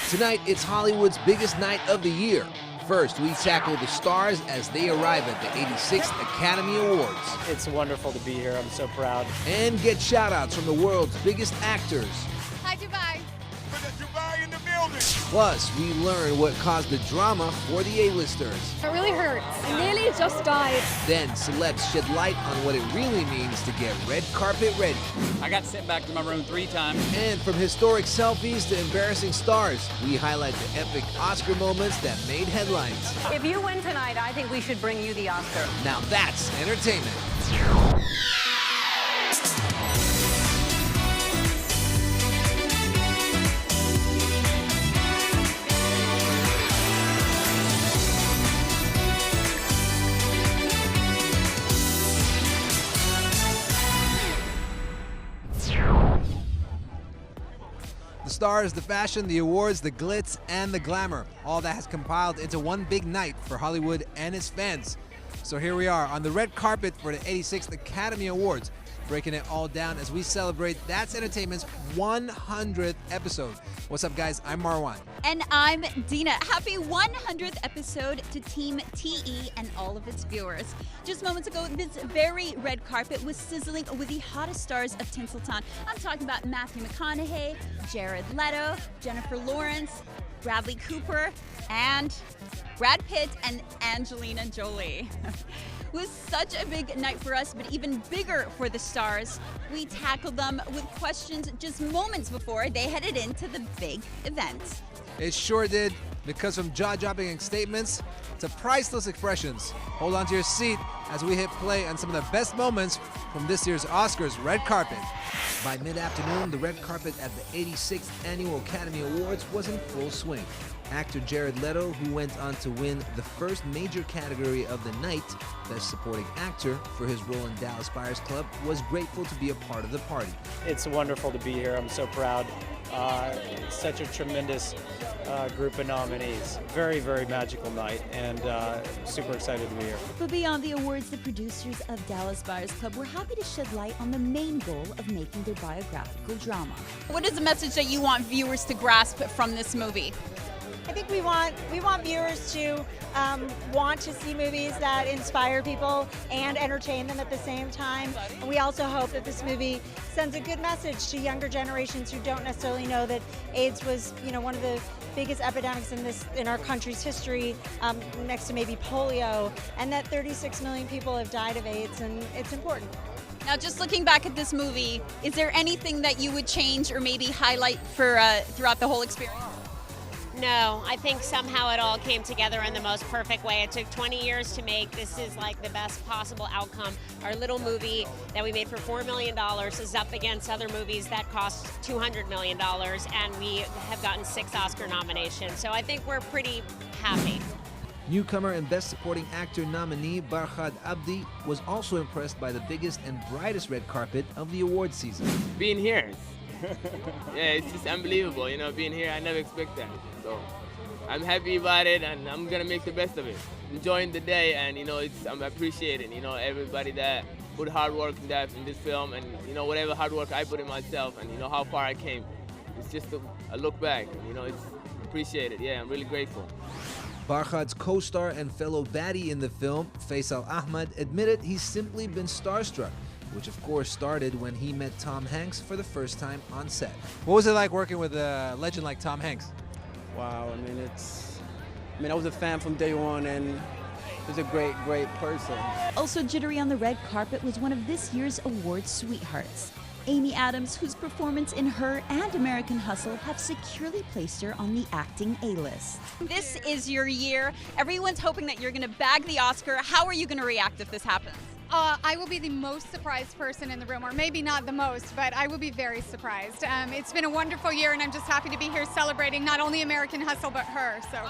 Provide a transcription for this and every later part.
Tonight, it's Hollywood's biggest night of the year. First, we tackle the stars as they arrive at the 86th Academy Awards. It's wonderful to be here. I'm so proud. And get shout-outs from the world's biggest actors. Hi, Dubai. Dubai in the building. Plus, we learn what caused the drama for the A-listers. It really hurts. I nearly just died. Then, celebs shed light on what it really means to get red carpet ready. I got sent back to my room 3 times. And from historic selfies to embarrassing stars, we highlight the epic Oscar moments that made headlines. If you win tonight, I think we should bring you the Oscar. Now that's entertainment. The stars, the fashion, the awards, the glitz, and the glamour. All that has compiled into one big night for Hollywood and its fans. So here we are on the red carpet for the 86th Academy Awards, breaking it all down as we celebrate That's Entertainment's 100th episode. What's up, guys? I'm Marwan. And I'm Dina. Happy 100th episode to Team TE and all of its viewers. Just moments ago, this very red carpet was sizzling with the hottest stars of Tinseltown. I'm talking about Matthew McConaughey, Jared Leto, Jennifer Lawrence, Bradley Cooper, and Brad Pitt and Angelina Jolie. It was such a big night for us, but even bigger for the stars. We tackled them with questions just moments before they headed into the big event. It sure did, because from jaw-dropping statements to priceless expressions. Hold on to your seat as we hit play on some of the best moments from this year's Oscars red carpet. By mid-afternoon, the red carpet at the 86th Annual Academy Awards was in full swing. Actor Jared Leto, who went on to win the first major category of the night, Best Supporting Actor, for his role in Dallas Buyers Club, was grateful to be a part of the party. It's wonderful to be here. I'm so proud. Such a tremendous group of nominees. Very, very magical night, and super excited to be here. But beyond the awards, the producers of Dallas Buyers Club were happy to shed light on the main goal of making their biographical drama. What is the message that you want viewers to grasp from this movie? I think we want viewers to want to see movies that inspire people and entertain them at the same time. And we also hope that this movie sends a good message to younger generations who don't necessarily know that AIDS was, one of the biggest epidemics in our country's history, next to maybe polio, and that 36 million people have died of AIDS, and it's important. Now, just looking back at this movie, is there anything that you would change or maybe highlight for throughout the whole experience? No, I think somehow it all came together in the most perfect way. It took 20 years to make. This is like the best possible outcome. Our little movie that we made for $4 million is up against other movies that cost $200 million, and we have gotten 6 Oscar nominations. So I think we're pretty happy. Newcomer and Best Supporting Actor nominee Barkhad Abdi was also impressed by the biggest and brightest red carpet of the award season. Being here. Yeah, it's just unbelievable, being here. I never expect that. So I'm happy about it, and I'm gonna make the best of it. Enjoying the day, and I'm appreciating, everybody that put hard work in this film, and whatever hard work I put in myself, and how far I came. It's just a look back, it's appreciated. Yeah, I'm really grateful. Barkhad's co-star and fellow baddie in the film, Faisal Ahmad, admitted he's simply been starstruck, which of course started when he met Tom Hanks for the first time on set. What was it like working with a legend like Tom Hanks? Wow, I was a fan from day one, and he's a great, great person. Also jittery on the red carpet was one of this year's award sweethearts, Amy Adams, whose performance in Her and American Hustle have securely placed her on the acting A-list. This is your year. Everyone's hoping that you're going to bag the Oscar. How are you going to react if this happens? I will be the most surprised person in the room, or maybe not the most, but I will be very surprised. It's been a wonderful year, and I'm just happy to be here celebrating not only American Hustle, but Her. So.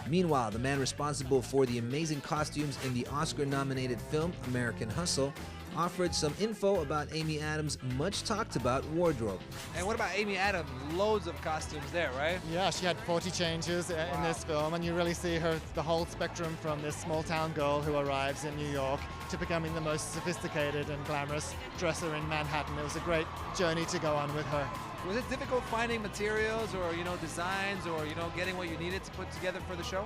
Meanwhile, the man responsible for the amazing costumes in the Oscar-nominated film American Hustle offered some info about Amy Adams' much-talked-about wardrobe. And what about Amy Adams? Loads of costumes there, right? Yeah, she had 40 changes in this film, and you really see the whole spectrum from this small-town girl who arrives in New York to becoming the most sophisticated and glamorous dresser in Manhattan. It was a great journey to go on with her. Was it difficult finding materials or, designs or, getting what you needed to put together for the show?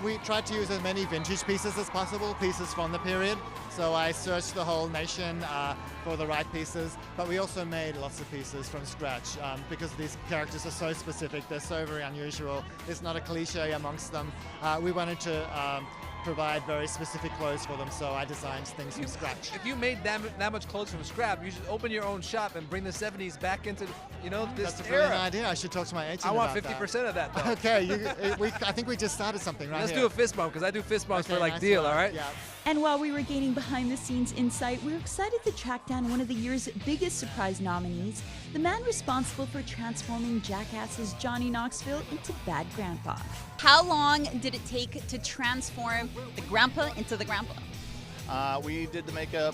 We tried to use as many vintage pieces as possible, pieces from the period. So I searched the whole nation for the right pieces, but we also made lots of pieces from scratch because these characters are so specific, they're so very unusual. There's not a cliche amongst them. We wanted to provide very specific clothes for them, so I designed things from scratch. If you made that much clothes from scrap, you should open your own shop and bring the 70s back into, this That's a era. brilliant idea. I should talk to my agent I want about 50% of that, though. Okay, I think we just started something right Let's here. do a fist bump, because I do fist bumps for, nice deal, one. all right? Yeah. And while we were gaining behind-the-scenes insight, we were excited to track down one of the year's biggest surprise nominees, the man responsible for transforming Jackass's Johnny Knoxville into Bad Grandpa. How long did it take to transform the grandpa into the grandpa? We did the makeup,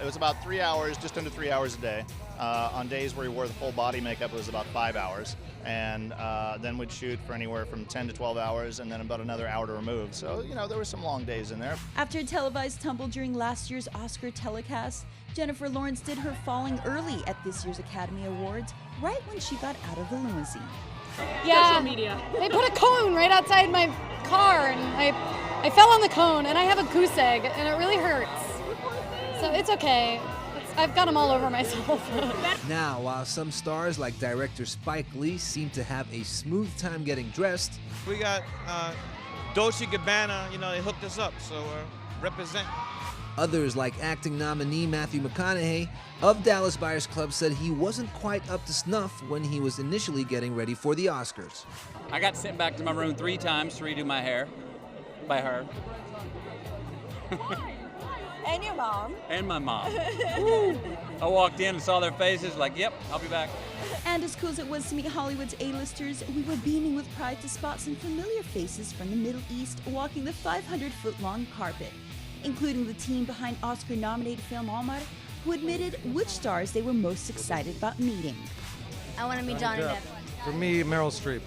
it was about 3 hours, just under 3 hours a day. On days where we wore the full body makeup, it was about 5 hours. And then we'd shoot for anywhere from 10 to 12 hours and then about another hour to remove. So, there were some long days in there. After a televised tumble during last year's Oscar telecast, Jennifer Lawrence did her falling early at this year's Academy Awards, right when she got out of the limousine. Yeah, social media. They put a cone right outside my car, and I fell on the cone, and I have a goose egg, and it really hurts. So it's okay. I've got them all over myself. Now, while some stars like director Spike Lee seem to have a smooth time getting dressed, we got Dolce & Gabbana, they hooked us up, so represent. Others, like acting nominee Matthew McConaughey of Dallas Buyers Club, said he wasn't quite up to snuff when he was initially getting ready for the Oscars. I got sent back to my room 3 times to redo my hair by her. And your mom. And my mom. I walked in and saw their faces like, yep, I'll be back. And as cool as it was to meet Hollywood's A-listers, we were beaming with pride to spot some familiar faces from the Middle East walking the 500-foot-long carpet, including the team behind Oscar-nominated film Omar, who admitted which stars they were most excited about meeting. I want to meet Johnny Depp. For me, Meryl Streep.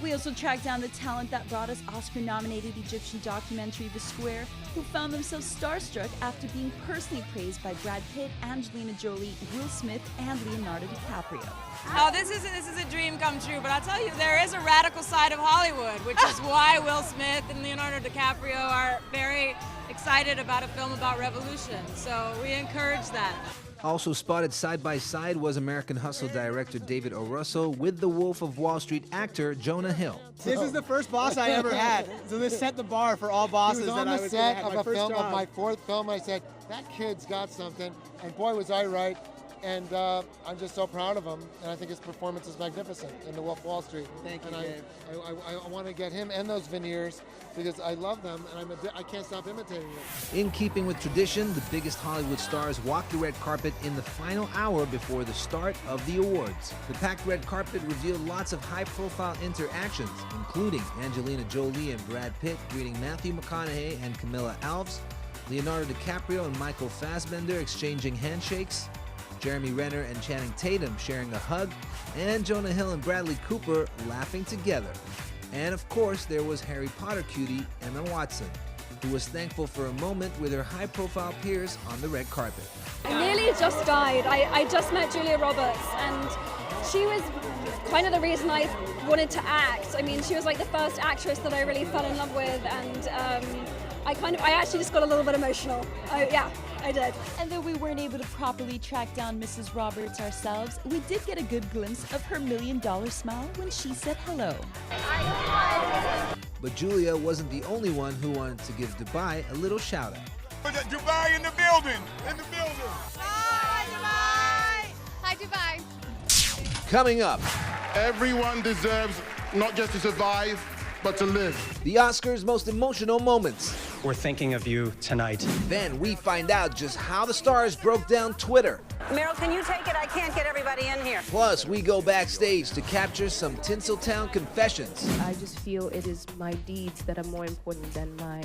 We also tracked down the talent that brought us Oscar-nominated Egyptian documentary The Square, who found themselves starstruck after being personally praised by Brad Pitt, Angelina Jolie, Will Smith, and Leonardo DiCaprio. Oh, this is a dream come true, but I'll tell you, there is a radical side of Hollywood, which is why Will Smith and Leonardo DiCaprio are very excited about a film about revolution, so we encourage that. Also spotted side by side was American Hustle director David O. Russell with the Wolf of Wall Street actor Jonah Hill. This is the first boss I ever had, so this set the bar for all bosses that I was going to have. My first job. Of my 4th film, I said, that kid's got something, and boy was I right. And I'm just so proud of him, and I think his performance is magnificent in The Wolf of Wall Street. Thank you, and Dave. I want to get him and those veneers because I love them, and I can't stop imitating them. In keeping with tradition, the biggest Hollywood stars walked the red carpet in the final hour before the start of the awards. The packed red carpet revealed lots of high-profile interactions, including Angelina Jolie and Brad Pitt greeting Matthew McConaughey and Camilla Alves, Leonardo DiCaprio and Michael Fassbender exchanging handshakes, Jeremy Renner and Channing Tatum sharing a hug, and Jonah Hill and Bradley Cooper laughing together. And of course, there was Harry Potter cutie Emma Watson, who was thankful for a moment with her high-profile peers on the red carpet. I nearly just died. I just met Julia Roberts, and she was kind of the reason I wanted to act. I mean, she was like the first actress that I really fell in love with, and I actually just got a little bit emotional. Yeah, I did. And though we weren't able to properly track down Mrs. Roberts ourselves, we did get a good glimpse of her $1 million smile when she said hello. But Julia wasn't the only one who wanted to give Dubai a little shout out. Dubai in the building! In the building! Hi, Dubai! Hi, Dubai. Coming up, Everyone deserves not just to survive, but to live. the Oscars' most emotional moments. We're thinking of you tonight. Then we find out just how the stars broke down Twitter. Meryl, can you take it? I can't get everybody in here. Plus, we go backstage to capture some Tinseltown confessions. I just feel it is my deeds that are more important than my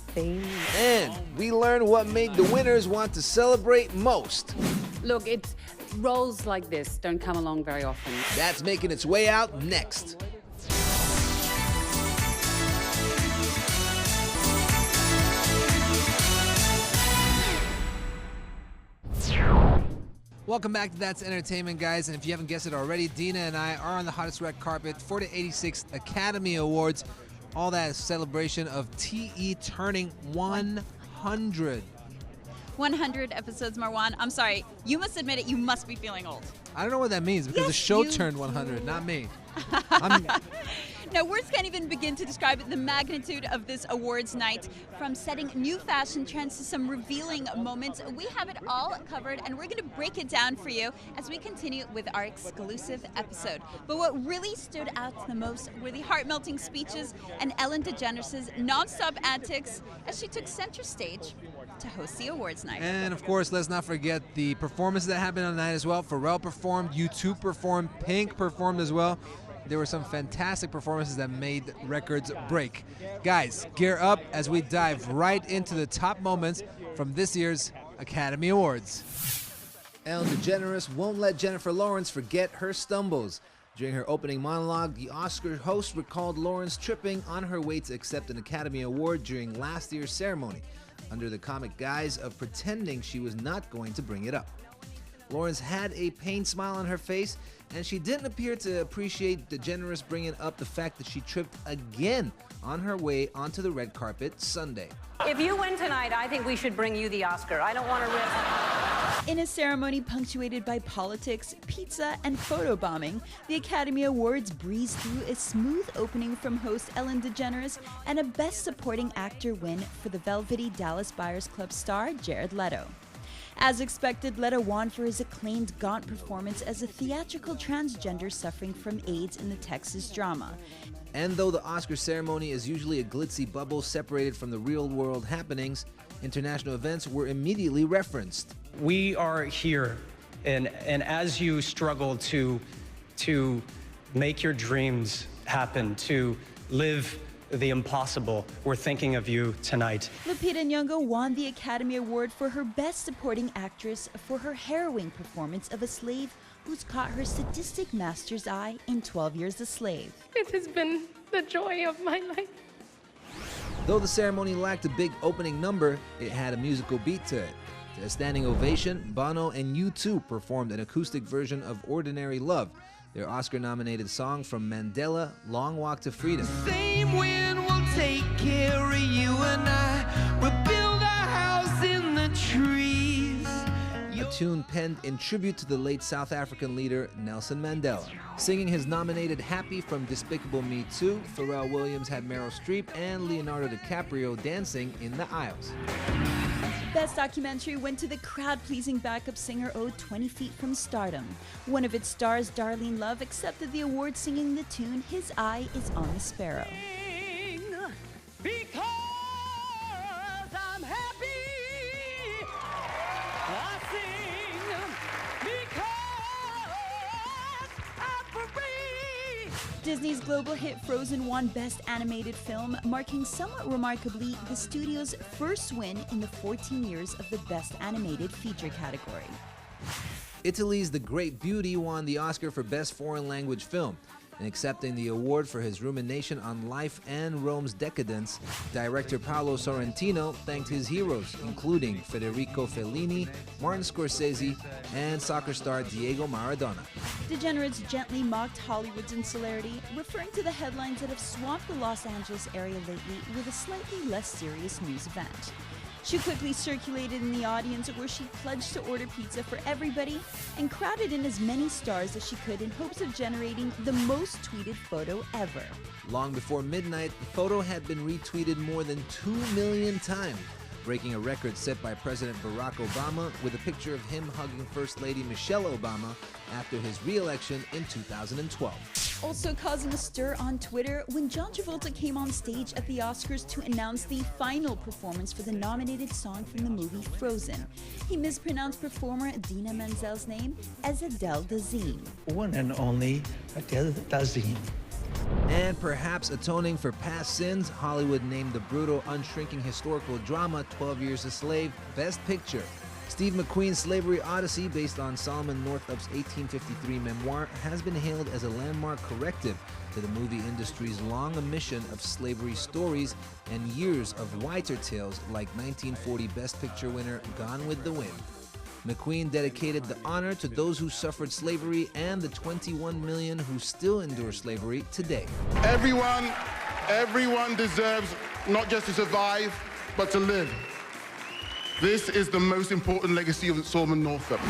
fame. And we learn what made the winners want to celebrate most. Look, roles like this don't come along very often. That's making its way out next. Welcome back to That's Entertainment, guys. And if you haven't guessed it already, Dina and I are on the hottest red carpet for the 86th Academy Awards. All that celebration of TE turning 100. 100 episodes, Marwan. I'm sorry. You must admit it. You must be feeling old. I don't know what that means because the show turned 100, not me. Now, words can't even begin to describe the magnitude of this awards night. From setting new fashion trends to some revealing moments, we have it all covered, and we're going to break it down for you as we continue with our exclusive episode. But what really stood out the most were the heart-melting speeches and Ellen DeGeneres' non-stop antics as she took center stage to host the awards night. And of course, let's not forget the performances that happened on the night as well. Pharrell performed, U2 performed, Pink performed as well. There were some fantastic performances that made records break. Guys, gear up as we dive right into the top moments from this year's Academy Awards. Ellen DeGeneres won't let Jennifer Lawrence forget her stumbles. During her opening monologue, the Oscar host recalled Lawrence tripping on her way to accept an Academy Award during last year's ceremony, under the comic guise of pretending she was not going to bring it up. Lawrence had a pained smile on her face, and she didn't appear to appreciate DeGeneres bringing up the fact that she tripped again on her way onto the red carpet Sunday. If you win tonight, I think we should bring you the Oscar. I don't want to risk. In a ceremony punctuated by politics, pizza, and photobombing, the Academy Awards breezed through a smooth opening from host Ellen DeGeneres and a Best Supporting Actor win for the velvety Dallas Buyers Club star Jared Leto. As expected, Leto won for his acclaimed gaunt performance as a theatrical transgender suffering from AIDS in the Texas drama. And though the Oscar ceremony is usually a glitzy bubble separated from the real-world happenings, international events were immediately referenced. We are here, and as you struggle to make your dreams happen, to live the impossible, we're thinking of you tonight. Lupita Nyong'o won the Academy Award for her Best Supporting Actress for her harrowing performance of a slave who's caught her sadistic master's eye in 12 Years a Slave. It has been the joy of my life. Though the ceremony lacked a big opening number, it had a musical beat to it. To a standing ovation, Bono and U2 performed an acoustic version of Ordinary Love, their Oscar-nominated song from Mandela, Long Walk to Freedom. Same wind will take care of you and I. We'll build our house in the trees. A tune penned in tribute to the late South African leader Nelson Mandela. Singing his nominated Happy from Despicable Me 2, Pharrell Williams had Meryl Streep and Leonardo DiCaprio dancing in the aisles. Best Documentary went to the crowd-pleasing backup singer owed 20 Feet from Stardom. One of its stars, Darlene Love, accepted the award singing the tune His Eye is on the Sparrow. Because I'm happy, I sing because I'm free. Disney's global hit Frozen won Best Animated Film, marking somewhat remarkably the studio's first win in the 14 years of the Best Animated Feature category. Italy's The Great Beauty won the Oscar for Best Foreign Language Film. In accepting the award for his rumination on life and Rome's decadence, director Paolo Sorrentino thanked his heroes, including Federico Fellini, Martin Scorsese, and soccer star Diego Maradona. DeGeneres gently mocked Hollywood's insularity, referring to the headlines that have swamped the Los Angeles area lately with a slightly less serious news event. She quickly circulated in the audience where she pledged to order pizza for everybody and crowded in as many stars as she could in hopes of generating the most tweeted photo ever. Long before midnight, the photo had been retweeted more than 2 million times, breaking a record set by President Barack Obama with a picture of him hugging First Lady Michelle Obama after his re-election in 2012. Also causing a stir on Twitter when John Travolta came on stage at the Oscars to announce the final performance for the nominated song from the movie Frozen. He mispronounced performer Idina Menzel's name as Adele Dazeem. One and only Adele Dazeem. And perhaps atoning for past sins, Hollywood named the brutal, unshrinking historical drama 12 Years a Slave Best Picture. Steve McQueen's Slavery Odyssey, based on Solomon Northup's 1853 memoir, has been hailed as a landmark corrective to the movie industry's long omission of slavery stories and years of whiter tales like 1940 Best Picture winner Gone with the Wind. McQueen dedicated the honor to those who suffered slavery and the 21 million who still endure slavery today. Everyone deserves not just to survive, but to live. This is the most important legacy of Solomon Northup.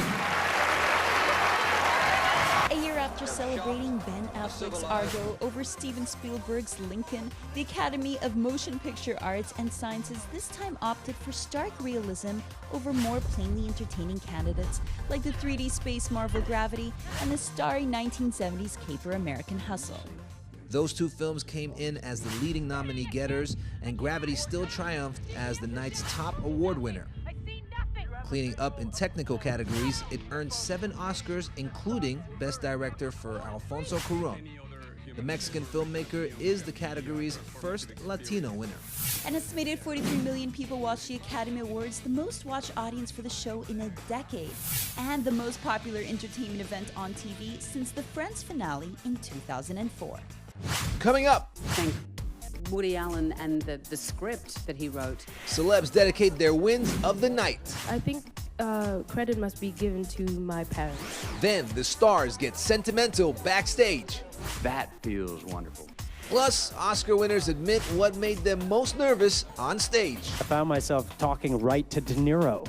A year after celebrating Ben Affleck's Argo over Steven Spielberg's Lincoln, the Academy of Motion Picture Arts and Sciences this time opted for stark realism over more plainly entertaining candidates like the 3D space marvel Gravity and the starry 1970s caper American Hustle. Those two films came in as the leading nominee getters, and Gravity still triumphed as the night's top award winner. Cleaning up in technical categories, it earned 7 Oscars, including Best Director for Alfonso Cuarón. The Mexican filmmaker is the category's first Latino winner. An estimated 43 million people watched the Academy Awards, the most watched audience for the show in a decade, and the most popular entertainment event on TV since the Friends finale in 2004. Coming up, Thank Woody Allen and the script that he wrote. Celebs dedicate their wins of the night. I think credit must be given to my parents. Then the stars get sentimental backstage. That feels wonderful. Plus, Oscar winners admit what made them most nervous on stage. I found myself talking right to De Niro,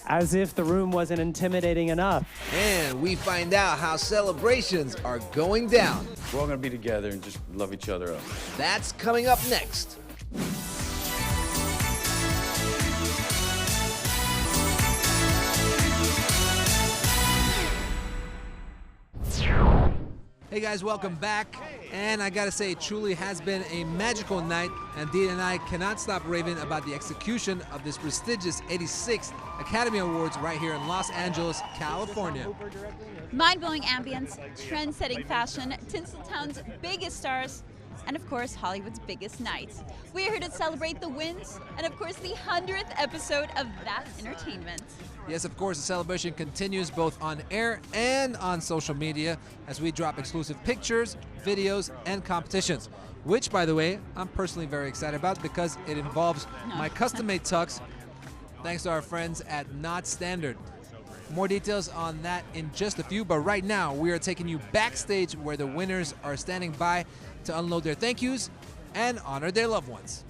as if the room wasn't intimidating enough. And we find out how celebrations are going down. We're all gonna be together and just love each other up. That's coming up next. Hey guys, welcome back. And I gotta say, it truly has been a magical night, and Dean and I cannot stop raving about the execution of this prestigious 86th Academy Awards right here in Los Angeles, California. Mind-blowing ambience, trend-setting fashion, Tinseltown's biggest stars, and of course, Hollywood's biggest night. We're here to celebrate the wins, and of course, the 100th episode of That Entertainment. Yes, of course, the celebration continues both on air and on social media as we drop exclusive pictures, videos, and competitions, which, by the way, I'm personally very excited about because it involves my custom-made tux, thanks to our friends at Not Standard. More details on that in just a few, but right now we are taking you backstage where the winners are standing by to unload their thank yous and honor their loved ones.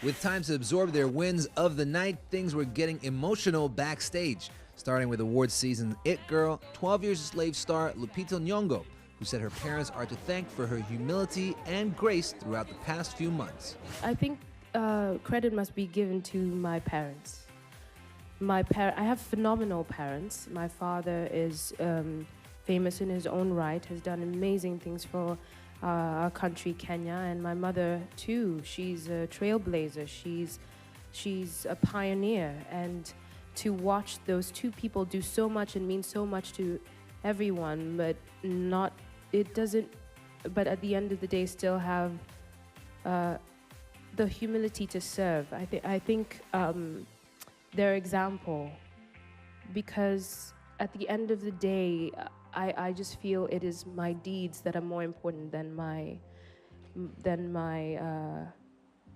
With time to absorb their wins of the night, things were getting emotional backstage, starting with awards season It Girl, 12 Years a Slave star Lupita Nyong'o, who said her parents are to thank for her humility and grace throughout the past few months. I think credit must be given to my parents. I have phenomenal parents. My father is famous in his own right, has done amazing things for our country, Kenya, and my mother too. She's a trailblazer. She's a pioneer, and to watch those two people do so much and mean so much to everyone, but but at the end of the day still have the humility to serve. I think their example, because at the end of the day, I just feel it is my deeds that are more important than my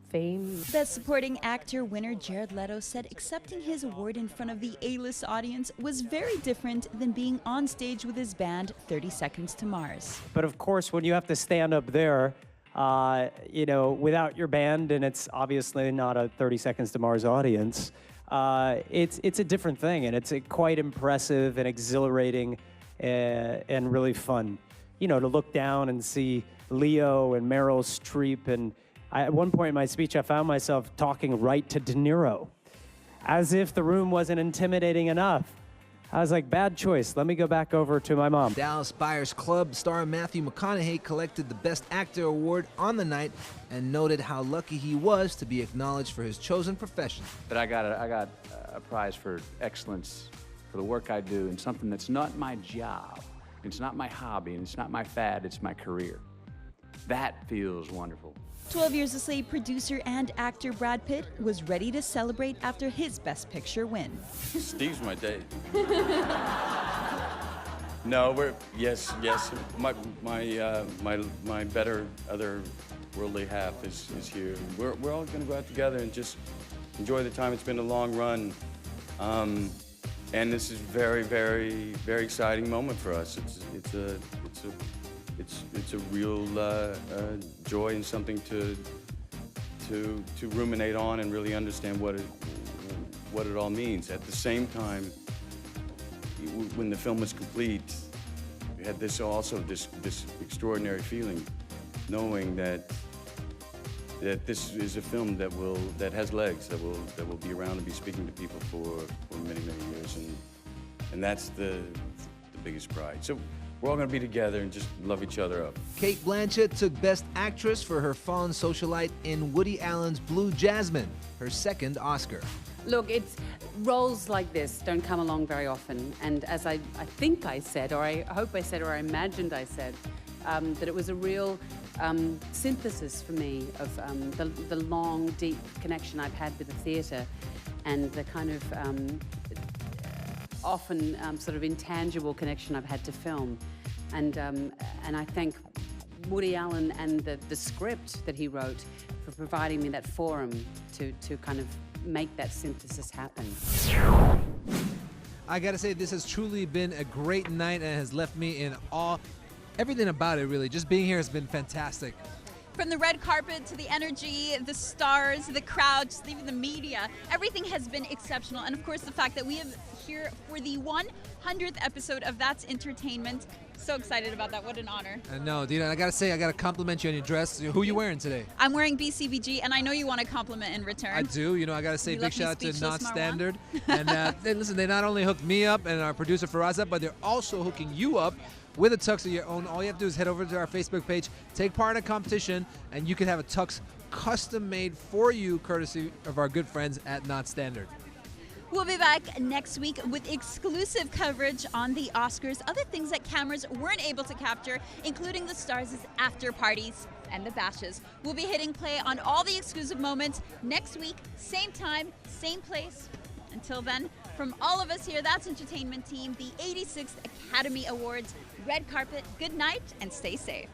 fame. Best Supporting Actor winner Jared Leto said accepting his award in front of the A-list audience was very different than being on stage with his band 30 Seconds to Mars. But of course, when you have to stand up there, without your band, and it's obviously not a 30 Seconds to Mars audience, it's a different thing, and it's quite impressive and exhilarating and really fun. To look down and see Leo and Meryl Streep, and at one point in my speech, I found myself talking right to De Niro, as if the room wasn't intimidating enough. I was like, bad choice. Let me go back over to my mom. Dallas Buyers Club star Matthew McConaughey collected the Best Actor award on the night and noted how lucky he was to be acknowledged for his chosen profession. But I got a prize for excellence for the work I do in something that's not my job. It's not my hobby, and it's not my fad, it's my career. That feels wonderful. 12 Years a Slave producer and actor Brad Pitt was ready to celebrate after his Best Picture win. Steve's my date. No, yes. My better other worldly half is here. We're all gonna go out together and just enjoy the time. It's been a long run. And this is very, very, very exciting moment for us. It's a real joy and something to ruminate on and really understand what it all means. At the same time, when the film was complete, we had this extraordinary feeling, knowing that this is a film that has legs, that will be around and be speaking to people for many, many years, and that's the biggest pride. So we're all going to be together and just love each other up. Cate Blanchett took Best Actress for her fallen socialite in Woody Allen's Blue Jasmine, her second Oscar. Look, it's roles like this don't come along very often. And as I think I said, or I hope I said, or I imagined I said, that it was a real synthesis for me of the long, deep connection I've had with the theatre and the kind of often sort of intangible connection I've had to film. And I thank Woody Allen and the script that he wrote for providing me that forum to kind of make that synthesis happen. I gotta say, this has truly been a great night and has left me in awe. Everything about it, really. Just being here has been fantastic. From the red carpet to the energy, the stars, the crowd, just even the media, everything has been exceptional. And of course, the fact that we are here for the 100th episode of That's Entertainment. So excited about that. What an honor. I know, Dina. I gotta say, I gotta compliment you on your dress. Who are you wearing today? I'm wearing BCBG, and I know you want a compliment in return. I do. You know, I gotta say, You big left me shout out to speechless, Not Marwan. Standard. And listen, they not only hooked me up and our producer Faraz up, but they're also hooking you up with a tux of your own. All you have to do is head over to our Facebook page, take part in a competition, and you can have a tux custom made for you, courtesy of our good friends at Not Standard. We'll be back next week with exclusive coverage on the Oscars, other things that cameras weren't able to capture, including the stars' after parties and the bashes. We'll be hitting play on all the exclusive moments next week, same time, same place. Until then, from all of us here, That's Entertainment Team, the 86th Academy Awards Red Carpet, good night and stay safe.